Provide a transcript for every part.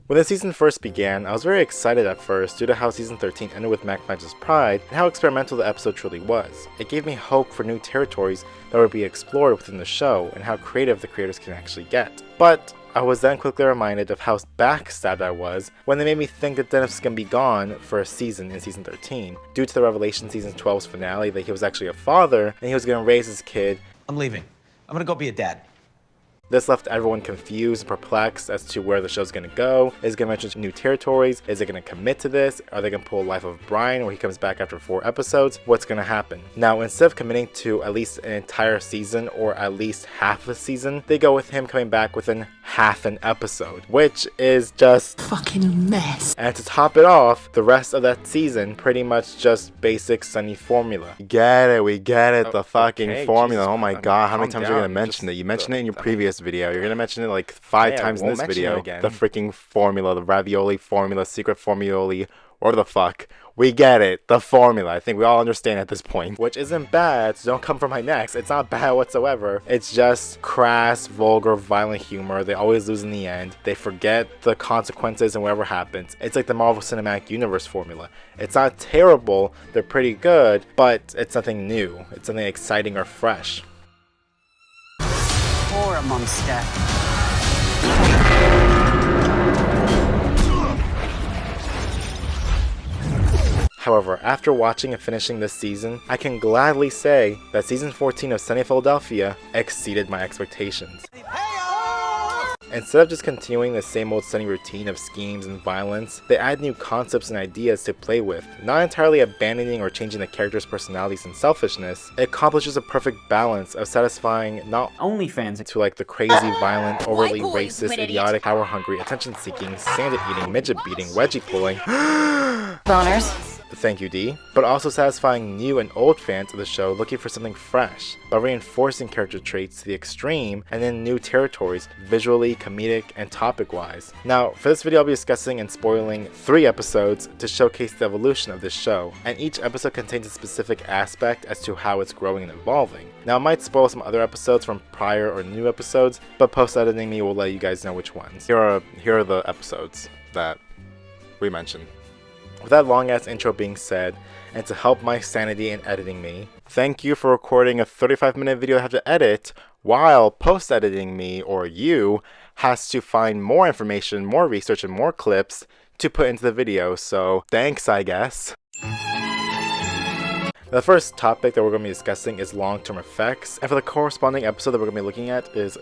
When the season first began, I was very excited at first due to how season 13 ended with McManus' pride and how experimental the episode truly was. It gave me hope for new territories that would be explored within the show and how creative the creators can actually get. But I was then quickly reminded of how backstabbed I was when they made me think that Dennis was going to be gone for a season in season 13, due to the revelation in season 12's finale that he was actually a father and he was going to raise his kid. I'm leaving. I'm gonna go be a dad. This left everyone confused and perplexed as to where the show's going to go. Is it going to mention new territories? Is it going to commit to this? Are they going to pull a Life of Brian where he comes back after 4 episodes? What's going to happen? Now, instead of committing to at least an entire season or at least half a season, they go with him coming back within half an episode, which is just fucking mess. And to top it off, the rest of that season pretty much just basic Sunny formula. We get it, the fucking formula. Jesus, oh my god, how many times are you gonna mention it? You mentioned it in your previous video. You're gonna mention it like 5 times in this video. The freaking formula, the ravioli formula, secret formula, or the fuck. We get it, the formula. I think we all understand at this point. Which isn't bad, so don't come for my necks. It's not bad whatsoever. It's just crass, vulgar, violent humor. They always lose in the end. They forget the consequences and whatever happens. It's like the Marvel Cinematic Universe formula. It's not terrible, they're pretty good, but it's nothing new. It's something exciting or fresh. Or a monster. However, after watching and finishing this season, I can gladly say that season 14 of Sunny Philadelphia exceeded my expectations. Instead of just continuing the same old Sunny routine of schemes and violence, they add new concepts and ideas to play with, not entirely abandoning or changing the characters' personalities and selfishness. It accomplishes a perfect balance of satisfying not only fans to like the crazy, violent, overly racist, idiotic, power-hungry, attention-seeking, sandwich-eating, midget-beating, wedgie-pulling Boners. thank you D, but also satisfying new and old fans of the show looking for something fresh, by reinforcing character traits to the extreme and in new territories, visually, comedic, and topic-wise. Now, for this video I'll be discussing and spoiling 3 episodes to showcase the evolution of this show, and each episode contains a specific aspect as to how it's growing and evolving. Now, I might spoil some other episodes from prior or new episodes, but post-editing me will let you guys know which ones. Here are the episodes that we mentioned. With that long ass intro being said, and to help my sanity in editing me, thank you for recording a 35-minute video I have to edit, while post-editing me, or you, has to find more information, more research, and more clips to put into the video, so thanks I guess. The first topic that we're going to be discussing is long-term effects, and for the corresponding episode that we're going to be looking at is...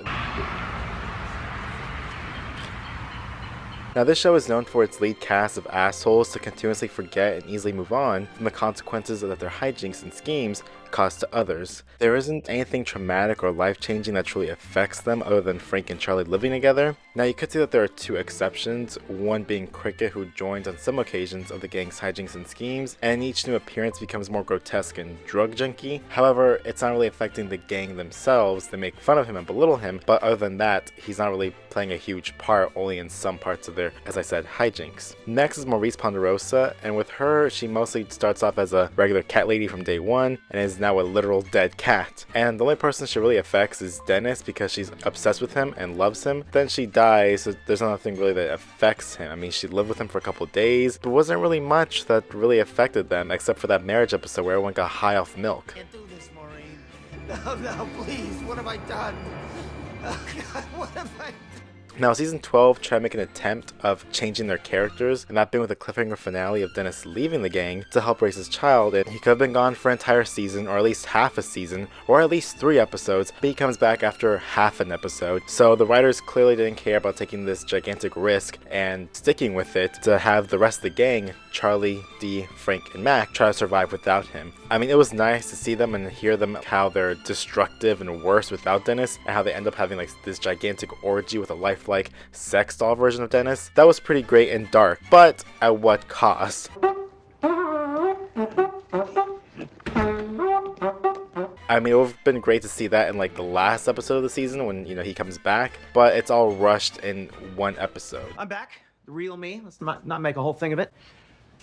Now, this show is known for its lead cast of assholes to continuously forget and easily move on from the consequences that their hijinks and schemes cause to others. There isn't anything traumatic or life-changing that truly affects them other than Frank and Charlie living together. Now, you could say that there are 2 exceptions, one being Cricket, who joins on some occasions of the gang's hijinks and schemes, and each new appearance becomes more grotesque and drug junky. However, it's not really affecting the gang themselves. They make fun of him and belittle him, but other than that, he's not really playing a huge part, only in some parts of their, as I said, hijinks. Next is Maurice Ponderosa, and with her, she mostly starts off as a regular cat lady from day one, and is now a literal dead cat. And the only person she really affects is Dennis because she's obsessed with him and loves him. Then she dies, so there's nothing really that affects him. I mean, she lived with him for a couple of days, but wasn't really much that really affected them, except for that marriage episode where everyone got high off milk. Can't do this, Maureen. No, please, what have I done? Oh, God, what have I done? Now, season 12 tried to make an attempt of changing their characters, and that being with a cliffhanger finale of Dennis leaving the gang to help raise his child, and he could have been gone for an entire season, or at least half a season, or at least 3 episodes, but he comes back after half an episode. So the writers clearly didn't care about taking this gigantic risk and sticking with it to have the rest of the gang, Charlie, Dee, Frank, and Mac, try to survive without him. I mean, it was nice to see them and hear them how they're destructive and worse without Dennis, and how they end up having like this gigantic orgy with a lifelike sex doll version of Dennis. That was pretty great and dark, but at what cost? I mean, it would have been great to see that in like the last episode of the season when, you know, he comes back, but it's all rushed in one episode. I'm back. The real me. Let's not make a whole thing of it.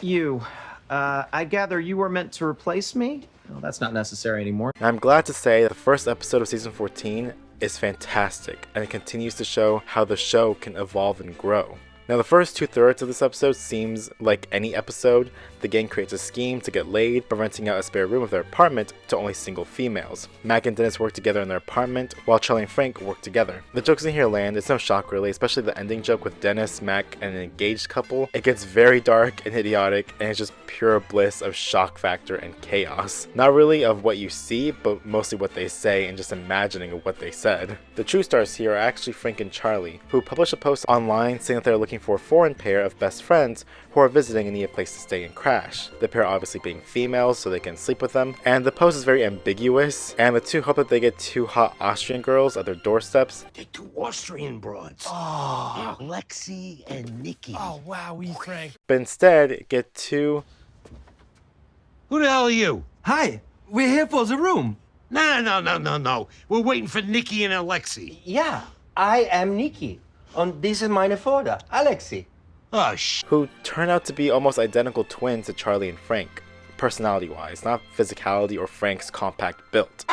You. I gather you were meant to replace me? Well, that's not necessary anymore. And I'm glad to say that the first episode of season 14 is fantastic, and it continues to show how the show can evolve and grow. Now the first 2/3 of this episode seems like any episode. The gang creates a scheme to get laid, by renting out a spare room of their apartment to only single females. Mac and Dennis work together in their apartment, while Charlie and Frank work together. The jokes in here land, it's no shock really, especially the ending joke with Dennis, Mac, and an engaged couple. It gets very dark and idiotic, and it's just pure bliss of shock factor and chaos. Not really of what you see, but mostly what they say and just imagining of what they said. The true stars here are actually Frank and Charlie, who publish a post online saying that they're looking for a foreign pair of best friends who are visiting and need a place to stay and crash. The pair obviously being females so they can sleep with them, and the post is very ambiguous, and the two hope that they get 2 hot Austrian girls at their doorsteps. They're 2 Austrian broads. Oh. Lexi and Nikki. Oh, wow, Frank. But instead get 2... Who the hell are you? Hi, we're here for the room. No. We're waiting for Nikki and Alexi. Yeah, I am Nikki. Und this is meine Vater, Alexi. Oh, who turn out to be almost identical twins to Charlie and Frank, personality-wise, not physicality or Frank's compact build.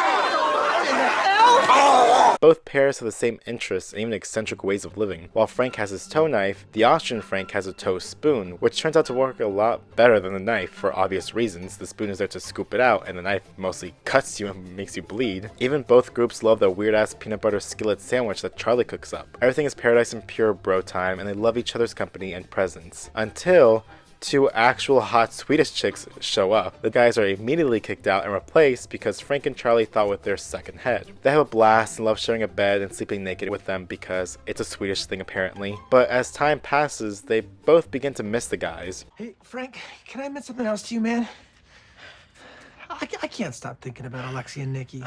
Both pairs have the same interests and even eccentric ways of living. While Frank has his toe knife, the Austrian Frank has a toe spoon, which turns out to work a lot better than the knife for obvious reasons. The spoon is there to scoop it out, and the knife mostly cuts you and makes you bleed. Even both groups love the weird-ass peanut butter skillet sandwich that Charlie cooks up. Everything is paradise and pure bro time, and they love each other's company and presence. Until 2 actual hot Swedish chicks show up. The guys are immediately kicked out and replaced because Frank and Charlie thought with their second head. They have a blast and love sharing a bed and sleeping naked with them because it's a Swedish thing apparently. But as time passes, they both begin to miss the guys. Hey, Frank, can I admit something else to you, man? I can't stop thinking about Alexi and Nikki.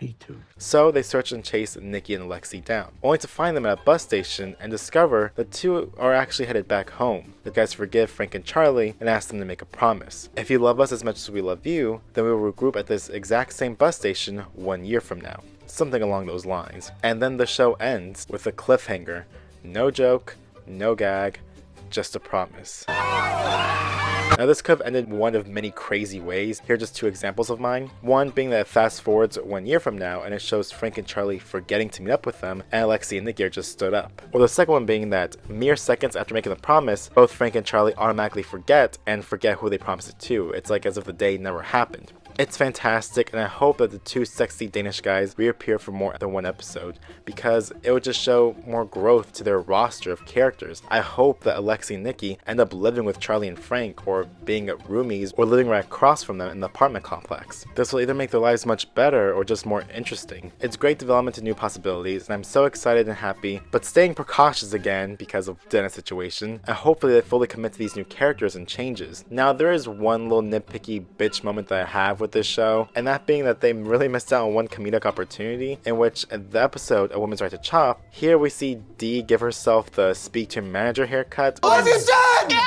Me too. So they search and chase Nikki and Alexi down, only to find them at a bus station and discover the 2 are actually headed back home. The guys forgive Frank and Charlie and ask them to make a promise. If you love us as much as we love you, then we will regroup at this exact same bus station 1 year from now. Something along those lines. And then the show ends with a cliffhanger. No joke, no gag, just a promise. Now this could have ended one of many crazy ways. Here are just 2 examples of mine. One being that it fast forwards 1 year from now and it shows Frank and Charlie forgetting to meet up with them and Alexi and Nikki are just stood up. Or the second one being that mere seconds after making the promise, both Frank and Charlie automatically forget who they promised it to. It's like as if the day never happened. It's fantastic, and I hope that the 2 sexy Danish guys reappear for more than 1 episode, because it would just show more growth to their roster of characters. I hope that Alexi and Nikki end up living with Charlie and Frank, or being roomies, or living right across from them in the apartment complex. This will either make their lives much better, or just more interesting. It's great development and new possibilities, and I'm so excited and happy, but staying precautious again because of Dennis' situation, and hopefully they fully commit to these new characters and changes. Now there is one little nitpicky bitch moment that I have with this show, and that being that they really missed out on one comedic opportunity in which in the episode A Woman's Right to Chop, here we see Dee give herself the speak to manager haircut. What have you done?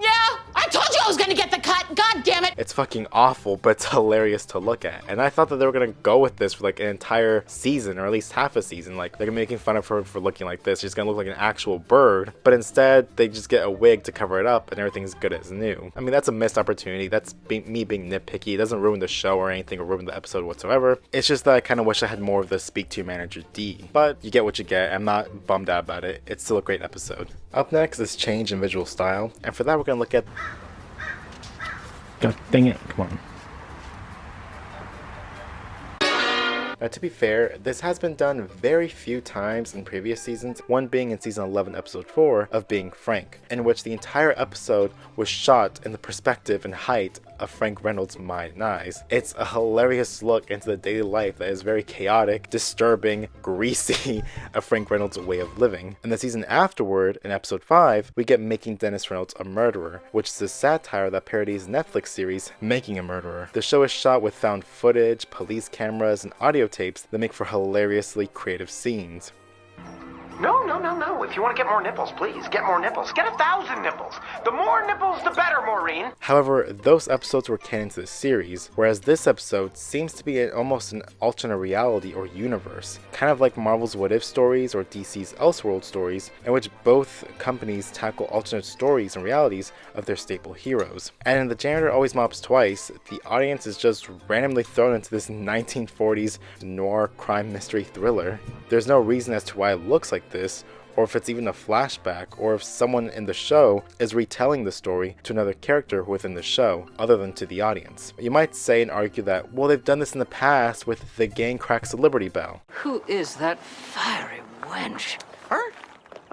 Yeah, I told you I was gonna get the cut. God damn it. It's fucking awful, but it's hilarious to look at. And I thought that they were gonna go with this for like an entire season, or at least half a season. Like they're making fun of her for looking like this. She's gonna look like an actual bird. But instead, they just get a wig to cover it up, and everything's good as new. I mean, that's a missed opportunity. That's me being nitpicky. It doesn't ruin the show or anything, or ruin the episode whatsoever. It's just that I kind of wish I had more of the speak to manager D. But you get what you get. I'm not bummed out about it. It's still a great episode. Up next is change in visual style, and for that we're gonna look at. God dang it, come on. To be fair, this has been done very few times in previous seasons, one being in season 11 episode 4 of Being Frank, in which the entire episode was shot in the perspective and height of Frank Reynolds' mind and eyes. It's a hilarious look into the daily life that is very chaotic, disturbing, greasy of Frank Reynolds' way of living. In the season afterward, in episode 5, we get Making Dennis Reynolds a Murderer, which is a satire that parodies Netflix series Making a Murderer. The show is shot with found footage, police cameras, and audio tapes that make for hilariously creative scenes. No. If you want to get more nipples, please, get more nipples. Get 1,000 nipples. The more nipples, the better, Maureen. However, those episodes were canon to the series, whereas this episode seems to be almost an alternate reality or universe, kind of like Marvel's What If stories or DC's Elseworld stories, in which both companies tackle alternate stories and realities of their staple heroes. And in The Janitor Always Mops Twice, the audience is just randomly thrown into this 1940s noir crime mystery thriller. There's no reason as to why it looks like this, or if it's even a flashback, or if someone in the show is retelling the story to another character within the show, other than to the audience. You might say and argue that, well, they've done this in the past with The Gang Cracks the Liberty Bell. Who is that fiery wench? Her?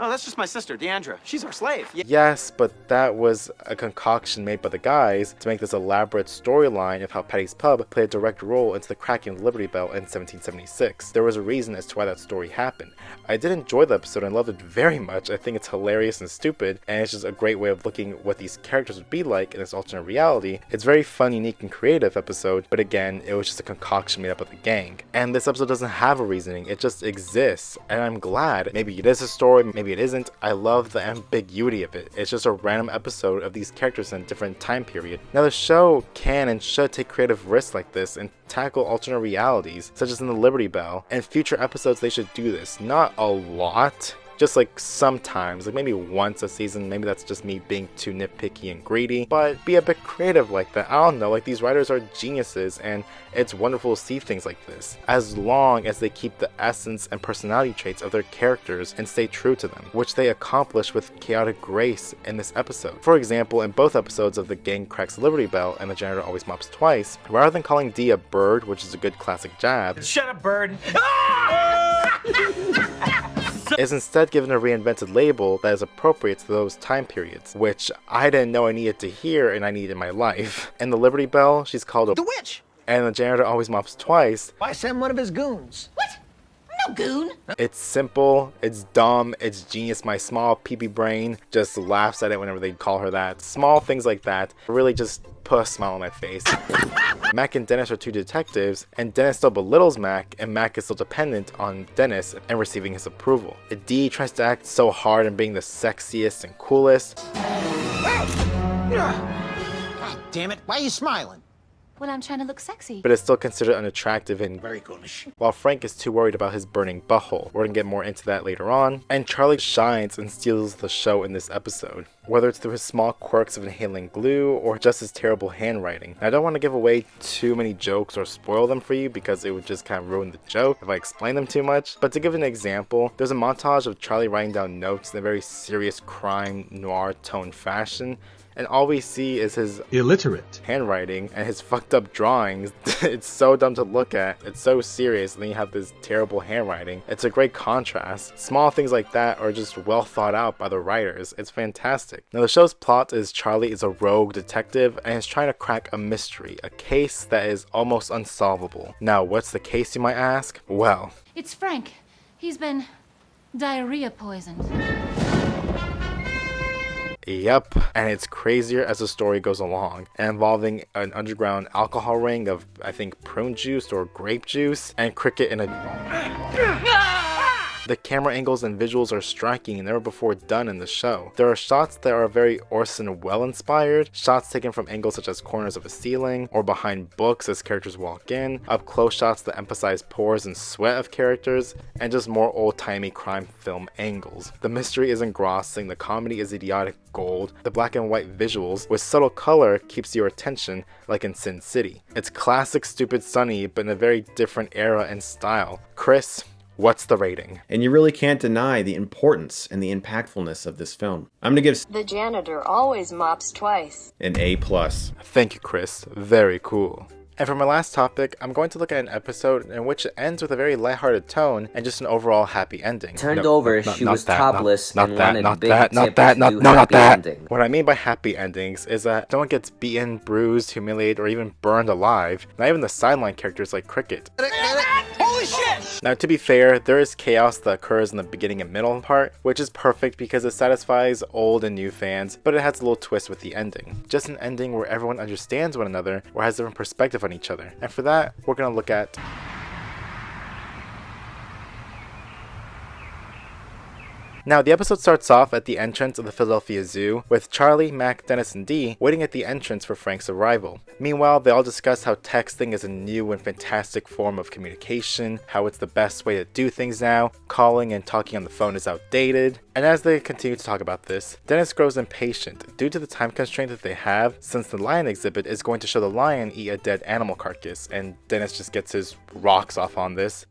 Oh, that's just my sister, Deandra. She's our slave. Yes, but that was a concoction made by the guys to make this elaborate storyline of how Patty's Pub played a direct role into the cracking of the Liberty Bell in 1776. There was a reason as to why that story happened. I did enjoy the episode and loved it very much. I think it's hilarious and stupid, and it's just a great way of looking at what these characters would be like in this alternate reality. It's a very fun, unique, and creative episode, but again, it was just a concoction made up of the gang. And this episode doesn't have a reasoning, it just exists, and I'm glad. Maybe it is a story, maybe it isn't. I love the ambiguity of it. It's just a random episode of these characters in a different time period. Now the show can and should take creative risks like this and tackle alternate realities, such as in the Liberty Bell. And future episodes they should do this. Not a lot, just like sometimes, like maybe once a season. Maybe that's just me being too nitpicky and greedy, but be a bit creative like that. I don't know, like these writers are geniuses, and it's wonderful to see things like this, as long as they keep the essence and personality traits of their characters and stay true to them, which they accomplish with chaotic grace in this episode. For example, in both episodes of The Gang Cracks the Liberty Bell and The Janitor Always Mops Twice, rather than calling Dee a bird, which is a good classic jab, Shut up, bird. is instead given a reinvented label that is appropriate to those time periods, which I didn't know I needed to hear and I needed in my life. In the Liberty Bell, she's called a The witch! and The Janitor Always Mops Twice. Why send one of his goons? What? I'm no goon. It's simple, it's dumb, it's genius. My small peepee brain just laughs at it whenever they call her that. Small things like that really just put a smile on my face. Mac and Dennis are two detectives, and Dennis still belittles Mac, and Mac is still dependent on Dennis and receiving his approval. Dee tries to act so hard and being the sexiest and coolest. God damn it, why are you smiling? Well, I'm trying to look sexy. But is still considered unattractive, and Very ghoulish. while Frank is too worried about his burning butthole. We're gonna get more into that later on. And Charlie shines and steals the show in this episode, whether it's through his small quirks of inhaling glue or just his terrible handwriting. Now, I don't want to give away too many jokes or spoil them for you because it would just kind of ruin the joke if I explain them too much. But to give an example, there's a montage of Charlie writing down notes in a very serious crime noir tone fashion, and all we see is his Illiterate handwriting and his fucked up drawings. It's so dumb to look at, it's so serious, and then you have this terrible handwriting. It's a great contrast. Small things like that are just well thought out by the writers. It's fantastic. Now the show's plot is Charlie is a rogue detective and is trying to crack a mystery, a case that is almost unsolvable. Now what's the case, you might ask? Well, It's Frank. He's been diarrhea poisoned. yep, and it's crazier as the story goes along, involving an underground alcohol ring of, I think, prune juice or grape juice, and Cricket in a... The camera angles and visuals are striking and never before done in the show. There are shots that are very Orson Welles inspired, shots taken from angles such as corners of a ceiling, or behind books as characters walk in, up close shots that emphasize pores and sweat of characters, and just more old-timey crime film angles. The mystery is engrossing, the comedy is idiotic gold, the black and white visuals with subtle color keeps your attention like in Sin City. It's classic Stupid Sunny, but in a very different era and style. Chris, what's the rating? And you really can't deny the importance and the impactfulness of this film. I'm gonna give The Janitor Always Mops Twice an A+. Thank you, Chris. Very cool. And for my last topic, I'm going to look at an episode in which it ends with a very lighthearted tone and just an overall happy ending. Turned over, she was topless and wanted big tips not that. What I mean by happy endings is that no one gets beaten, bruised, humiliated, or even burned alive. Not even the sideline characters like Cricket. Holy shit! Now, to be fair, there is chaos that occurs in the beginning and middle part, which is perfect because it satisfies old and new fans, but it has a little twist with the ending. Just an ending where everyone understands one another or has different perspective on each other. And for that, we're gonna look at Now, the episode starts off at the entrance of the Philadelphia Zoo, with Charlie, Mac, Dennis, and Dee waiting at the entrance for Frank's arrival. Meanwhile, they all discuss how texting is a new and fantastic form of communication, how it's the best way to do things now, calling and talking on the phone is outdated. And as they continue to talk about this, Dennis grows impatient due to the time constraint that they have, since the lion exhibit is going to show the lion eat a dead animal carcass, and Dennis just gets his rocks off on this.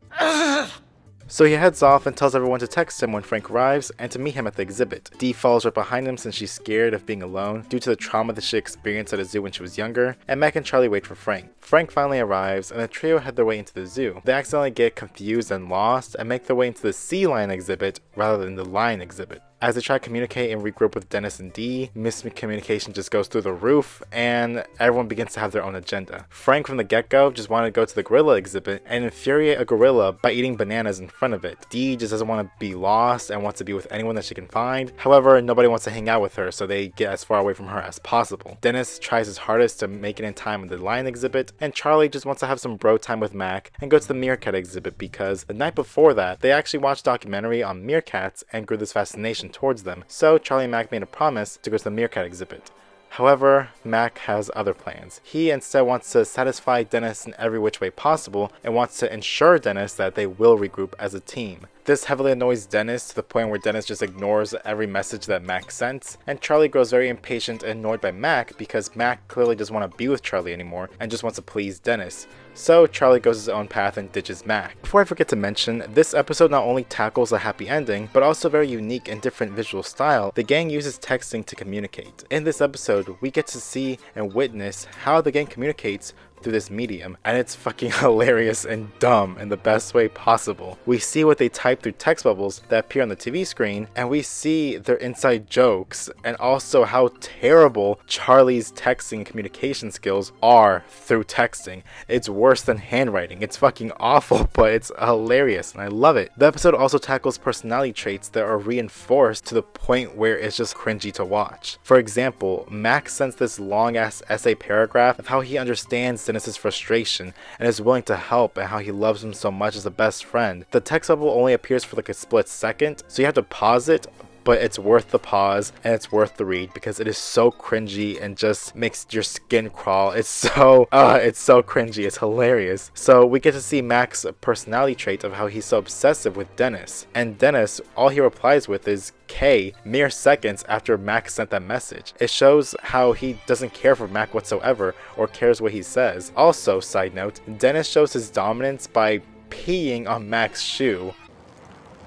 So he heads off and tells everyone to text him when Frank arrives and to meet him at the exhibit. Dee follows right behind him since she's scared of being alone due to the trauma that she experienced at a zoo when she was younger, and Mac and Charlie wait for Frank. Frank finally arrives and the trio head their way into the zoo. They accidentally get confused and lost and make their way into the sea lion exhibit rather than the lion exhibit. As they try to communicate and regroup with Dennis and Dee, miscommunication just goes through the roof and everyone begins to have their own agenda. Frank from the get-go just wanted to go to the gorilla exhibit and infuriate a gorilla by eating bananas in front of it. Dee just doesn't want to be lost and wants to be with anyone that she can find. However, nobody wants to hang out with her, so they get as far away from her as possible. Dennis tries his hardest to make it in time at the lion exhibit, and Charlie just wants to have some bro time with Mac and go to the meerkat exhibit because the night before that, they actually watched a documentary on meerkats and grew this fascination towards them. So Charlie and Mac made a promise to go to the meerkat exhibit. However, Mac has other plans. He instead wants to satisfy Dennis in every which way possible and wants to ensure Dennis that they will regroup as a team. This heavily annoys Dennis to the point where Dennis just ignores every message that Mac sends, and Charlie grows very impatient and annoyed by Mac because Mac clearly doesn't want to be with Charlie anymore and just wants to please Dennis. So Charlie goes his own path and ditches Mac. Before I forget to mention, this episode not only tackles a happy ending, but also a very unique and different visual style. The gang uses texting to communicate. In this episode, we get to see and witness how the gang communicates through this medium, and it's fucking hilarious and dumb in the best way possible. We see what they type through text bubbles that appear on the TV screen, and we see their inside jokes, and also how terrible Charlie's texting communication skills are through texting. It's worse than handwriting. It's fucking awful, but it's hilarious, and I love it. The episode also tackles personality traits that are reinforced to the point where it's just cringy to watch. For example, Max sends this long-ass essay paragraph of how he understands Dennis's frustration and is willing to help and how he loves him so much as a best friend. The text bubble only appears for like a split second, so you have to pause it, but it's worth the pause and it's worth the read because it is so cringy and just makes your skin crawl. It's so cringy. It's hilarious. So we get to see Mac's personality trait of how he's so obsessive with Dennis. And Dennis, all he replies with is K mere seconds after Mac sent that message. It shows how he doesn't care for Mac whatsoever or cares what he says. Also, side note, Dennis shows his dominance by peeing on Mac's shoe.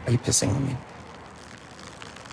Are you pissing on me?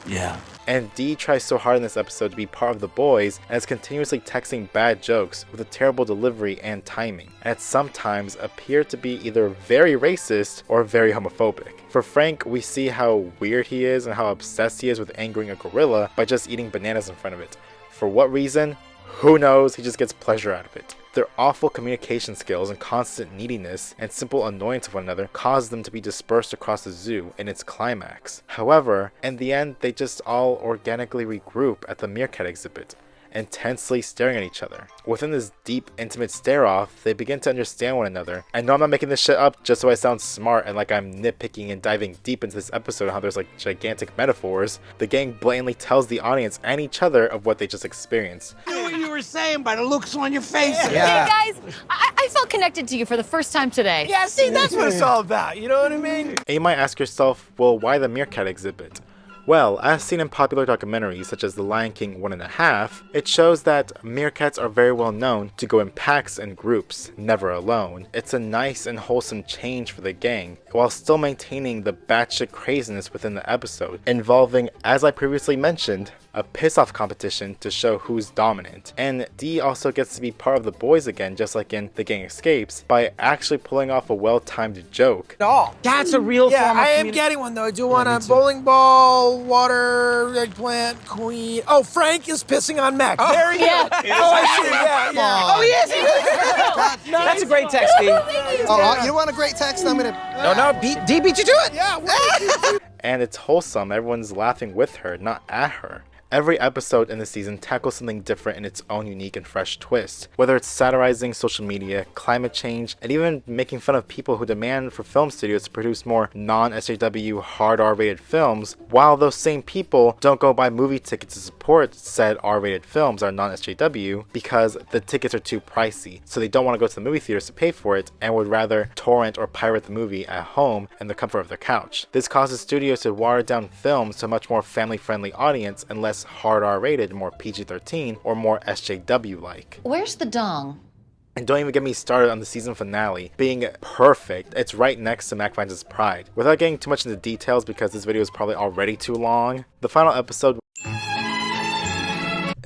Yeah. And Dee tries so hard in this episode to be part of the boys and is continuously texting bad jokes with a terrible delivery and timing, and sometimes appear to be either very racist or very homophobic. For Frank, we see how weird he is and how obsessed he is with angering a gorilla by just eating bananas in front of it. For what reason? Who knows? He just gets pleasure out of it. Their awful communication skills and constant neediness and simple annoyance of one another cause them to be dispersed across the zoo in its climax. However, in the end, they just all organically regroup at the meerkat exhibit, intensely staring at each other. Within this deep, intimate stare-off, they begin to understand one another. I know I'm not making this shit up just so I sound smart and like I'm nitpicking and diving deep into this episode and how there's like gigantic metaphors. The gang blatantly tells the audience and each other of what they just experienced. I knew what you were saying by the looks on your face. Yeah. Hey guys, I felt connected to you for the first time today. Yeah, see, that's what it's all about, you know what I mean? And you might ask yourself, well, why the meerkat exhibit? Well, as seen in popular documentaries such as The Lion King 1.5, it shows that meerkats are very well known to go in packs and groups, never alone. It's a nice and wholesome change for the gang, while still maintaining the batshit craziness within the episode, involving, as I previously mentioned, a piss-off competition to show who's dominant. And Dee also gets to be part of the boys again, just like in The Gang Escapes, by actually pulling off a well-timed joke. Oh, That's a real form of I am getting one though. I do want a bowling ball, water, eggplant, queen. Oh, Frank is pissing on Mac. Oh, there he yeah. is. Oh, I see. Yeah. Oh, he is. That's a great text, Dee. Oh, you want a great text? I'm gonna. Dee beat you to it. Yeah. And it's wholesome, everyone's laughing with her, not at her. Every episode in the season tackles something different in its own unique and fresh twist, whether it's satirizing social media, climate change, and even making fun of people who demand for film studios to produce more non-SJW hard R-rated films, while those same people don't go buy movie tickets to support said R-rated films or non-SJW because the tickets are too pricey, so they don't want to go to the movie theaters to pay for it and would rather torrent or pirate the movie at home in the comfort of their couch. This causes studios to water down films to a much more family-friendly audience and less hard R-rated, more PG-13, or more SJW-like. Where's the dong? And don't even get me started on the season finale being perfect. It's right next to Mac Finds His Pride. Without getting too much into details because this video is probably already too long, the final episode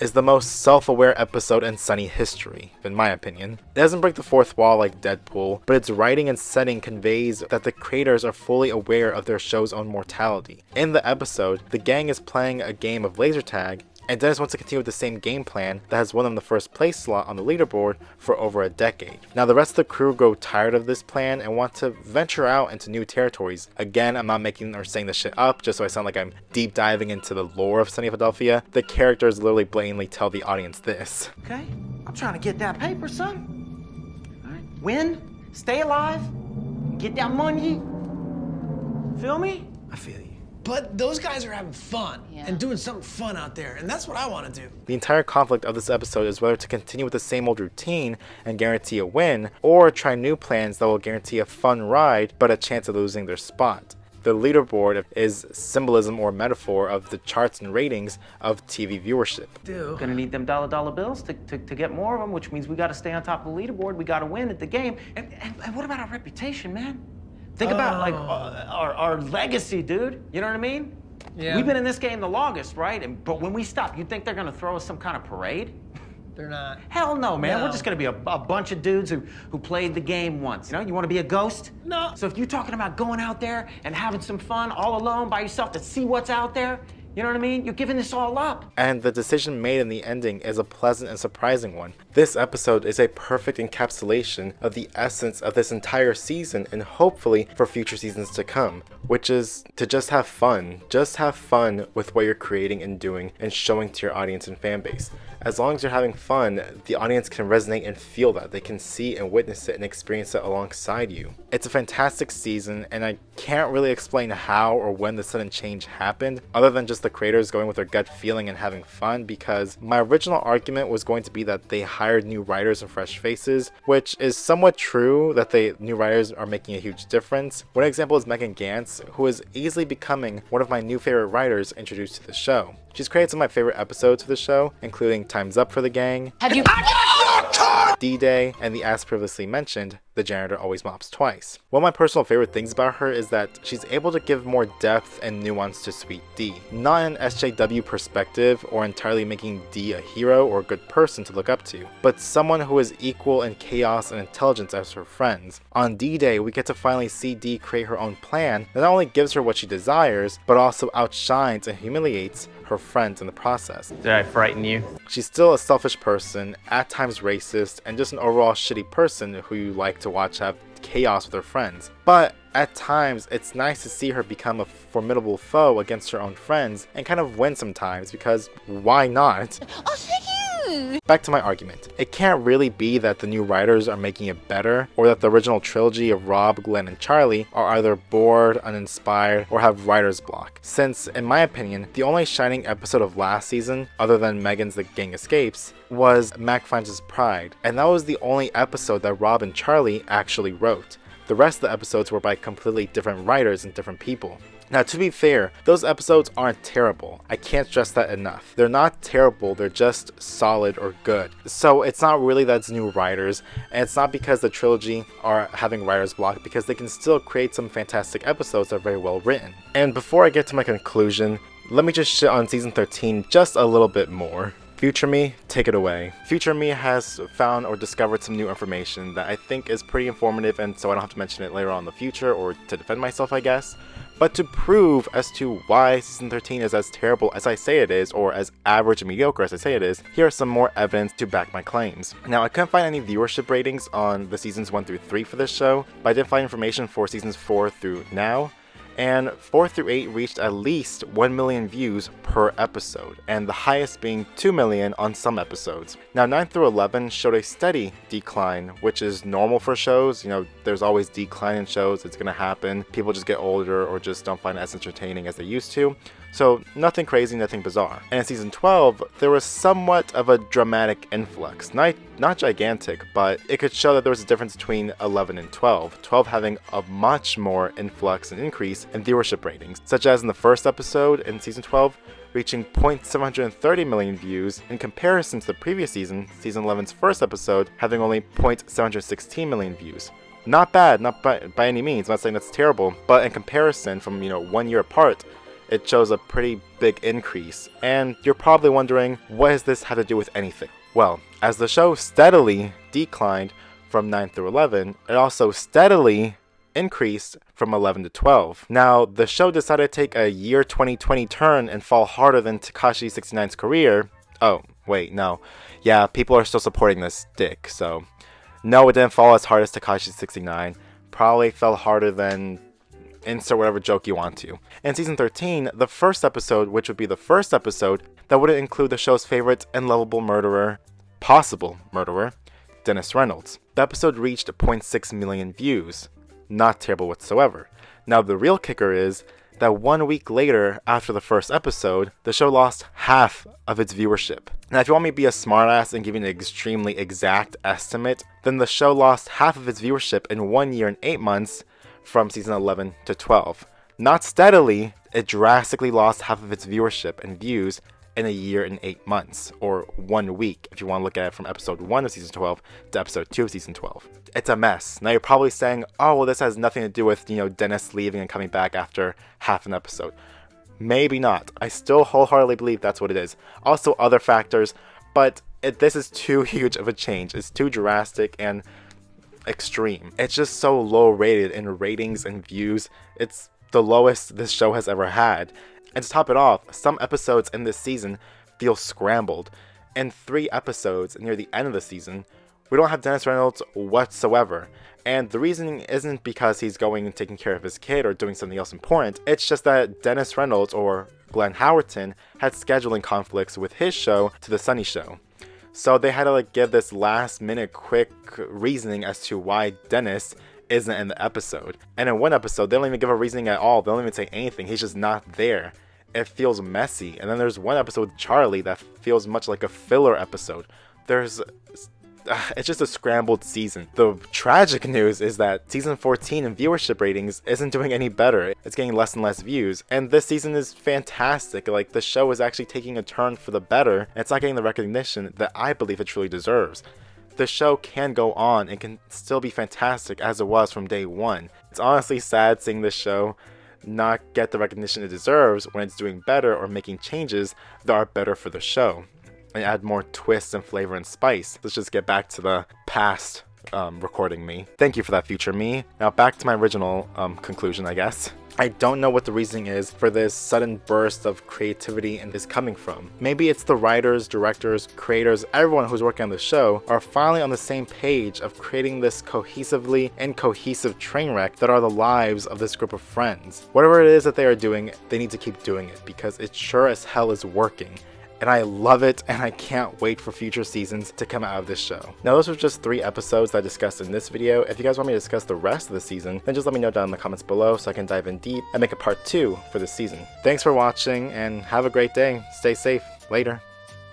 is the most self-aware episode in Sunny history, in my opinion. It doesn't break the fourth wall like Deadpool, but its writing and setting conveys that the creators are fully aware of their show's own mortality. In the episode, the gang is playing a game of laser tag, and Dennis wants to continue with the same game plan that has won him the first place slot on the leaderboard for over a decade. Now the rest of the crew grow tired of this plan and want to venture out into new territories. Again, I'm not making or saying this shit up just so I sound like I'm deep diving into the lore of Sunny Philadelphia. The characters literally blatantly tell the audience this. Okay? I'm trying to get that paper, son. All right? Win, stay alive, get that money. Feel me? I feel you. But those guys are having fun and doing something fun out there, and that's what I want to do. The entire conflict of this episode is whether to continue with the same old routine and guarantee a win, or try new plans that will guarantee a fun ride but a chance of losing their spot. The leaderboard is symbolism or metaphor of the charts and ratings of TV viewership. Dude. Gonna need them dollar bills to get more of them, which means we gotta stay on top of the leaderboard, we gotta win at the game. And what about our reputation, man? Think about like our legacy, dude. You know what I mean? Yeah. We've been in this game the longest, right? But when we stop, you think they're gonna throw us some kind of parade? They're not. Hell no, man. No. We're just gonna be a bunch of dudes who played the game once. You know, you wanna be a ghost? No. So if you're talking about going out there and having some fun all alone by yourself to see what's out there, you know what I mean? You're giving this all up. And the decision made in the ending is a pleasant and surprising one. This episode is a perfect encapsulation of the essence of this entire season and hopefully for future seasons to come, which is to just have fun. Just have fun with what you're creating and doing and showing to your audience and fan base. As long as you're having fun, the audience can resonate and feel that. They can see and witness it and experience it alongside you. It's a fantastic season, and I can't really explain how or when the sudden change happened, other than just the creators going with their gut feeling and having fun, because my original argument was going to be that they hired new writers and fresh faces, which is somewhat true that new writers are making a huge difference. One example is Megan Gantz, who is easily becoming one of my new favorite writers introduced to the show. She's created some of my favorite episodes of the show, including Time's Up for the Gang, Have you... D-Day, and the as previously mentioned, The Janitor Always Mops Twice. One of my personal favorite things about her is that she's able to give more depth and nuance to Sweet D. Not an SJW perspective or entirely making D a hero or a good person to look up to, but someone who is equal in chaos and intelligence as her friends. On D-Day, we get to finally see D create her own plan that not only gives her what she desires, but also outshines and humiliates her friends in the process. Did I frighten you? She's still a selfish person, at times racist, and just an overall shitty person who you like to watch have chaos with her friends. But at times, it's nice to see her become a formidable foe against her own friends and kind of win sometimes, because why not? Oh, thank you. Back to my argument. It can't really be that the new writers are making it better, or that the original trilogy of Rob, Glenn, and Charlie are either bored, uninspired, or have writer's block. Since, in my opinion, the only shining episode of last season, other than Megan's The Gang Escapes, was Mac Finds His Pride, and that was the only episode that Rob and Charlie actually wrote. The rest of the episodes were by completely different writers and different people. Now, to be fair, those episodes aren't terrible. I can't stress that enough. They're not terrible, they're just solid or good. So it's not really that it's new writers, and it's not because the trilogy are having writer's block, because they can still create some fantastic episodes that are very well written. And before I get to my conclusion, let me just shit on season 13 just a little bit more. Future me, take it away. Future me has found or discovered some new information that I think is pretty informative, and so I don't have to mention it later on in the future or to defend myself, I guess. But to prove as to why season 13 is as terrible as I say it is, or as average and mediocre as I say it is, here are some more evidence to back my claims. Now, I couldn't find any viewership ratings on the seasons 1 through 3 for this show, but I did find information for seasons 4 through now. And 4 through 8 reached at least 1 million views per episode, and the highest being 2 million on some episodes. Now 9 through 11 showed a steady decline, which is normal for shows. You know, there's always decline in shows, it's gonna happen. People just get older or just don't find it as entertaining as they used to. So nothing crazy, nothing bizarre. And in season 12, there was somewhat of a dramatic influx. Not gigantic, but it could show that there was a difference between 11 and 12. 12 having a much more influx and increase in viewership ratings, such as in the first episode in season 12, reaching 0.730 million views in comparison to the previous season, season 11's first episode, having only 0.716 million views. Not bad, not by any means, I'm not saying that's terrible, but in comparison from, 1 year apart, it shows a pretty big increase. And you're probably wondering, what does this have to do with anything? Well, as the show steadily declined from 9 through 11, it also steadily increased from 11 to 12. Now, the show decided to take a year 2020 turn and fall harder than Tekashi 69's career. Oh, wait, no. Yeah, people are still supporting this dick, so... No, it didn't fall as hard as Tekashi 69. Probably fell harder than... Insert whatever joke you want to. In season 13, the first episode, which would be the first episode that wouldn't include the show's favorite and lovable murderer, possible murderer, Dennis Reynolds. The episode reached 0.6 million views. Not terrible whatsoever. Now the real kicker is that 1 week later, after the first episode, the show lost half of its viewership. Now if you want me to be a smartass and give you an extremely exact estimate, then the show lost half of its viewership in 1 year and 8 months from season 11 to 12. Not steadily, it drastically lost half of its viewership and views in a year and 8 months, or 1 week if you want to look at it from episode 1 of season 12 to episode 2 of season 12. It's a mess. Now you're probably saying, oh, well, this has nothing to do with, Dennis leaving and coming back after half an episode. Maybe not. I still wholeheartedly believe that's what it is. Also other factors, but this is too huge of a change. It's too drastic and extreme. It's just so low rated in ratings and views. It's the lowest this show has ever had. And to top it off, some episodes in this season feel scrambled. In 3 episodes near the end of the season, we don't have Dennis Reynolds whatsoever. And the reason isn't because he's going and taking care of his kid or doing something else important. It's just that Dennis Reynolds, or Glenn Howerton, had scheduling conflicts with his show to The Sunny Show. So they had to give this last minute quick reasoning as to why Dennis isn't in the episode. And in one episode, they don't even give a reasoning at all. They don't even say anything. He's just not there. It feels messy. And then there's one episode with Charlie that feels much like a filler episode. It's just a scrambled season. The tragic news is that season 14 in viewership ratings isn't doing any better. It's getting less and less views. And this season is fantastic. The show is actually taking a turn for the better. And it's not getting the recognition that I believe it truly deserves. The show can go on and can still be fantastic as it was from day one. It's honestly sad seeing this show not get the recognition it deserves when it's doing better or making changes that are better for the show and add more twists and flavor and spice. Let's just get back to the past recording me. Thank you for that, future me. Now back to my original conclusion, I guess. I don't know what the reasoning is for this sudden burst of creativity and is coming from. Maybe it's the writers, directors, creators, everyone who's working on the show are finally on the same page of creating this cohesively and cohesive train wreck that are the lives of this group of friends. Whatever it is that they are doing, they need to keep doing it because it sure as hell is working. And I love it, and I can't wait for future seasons to come out of this show. Now, those were just 3 episodes that I discussed in this video. If you guys want me to discuss the rest of the season, then just let me know down in the comments below so I can dive in deep and make a part 2 for this season. Thanks for watching, and have a great day. Stay safe. Later.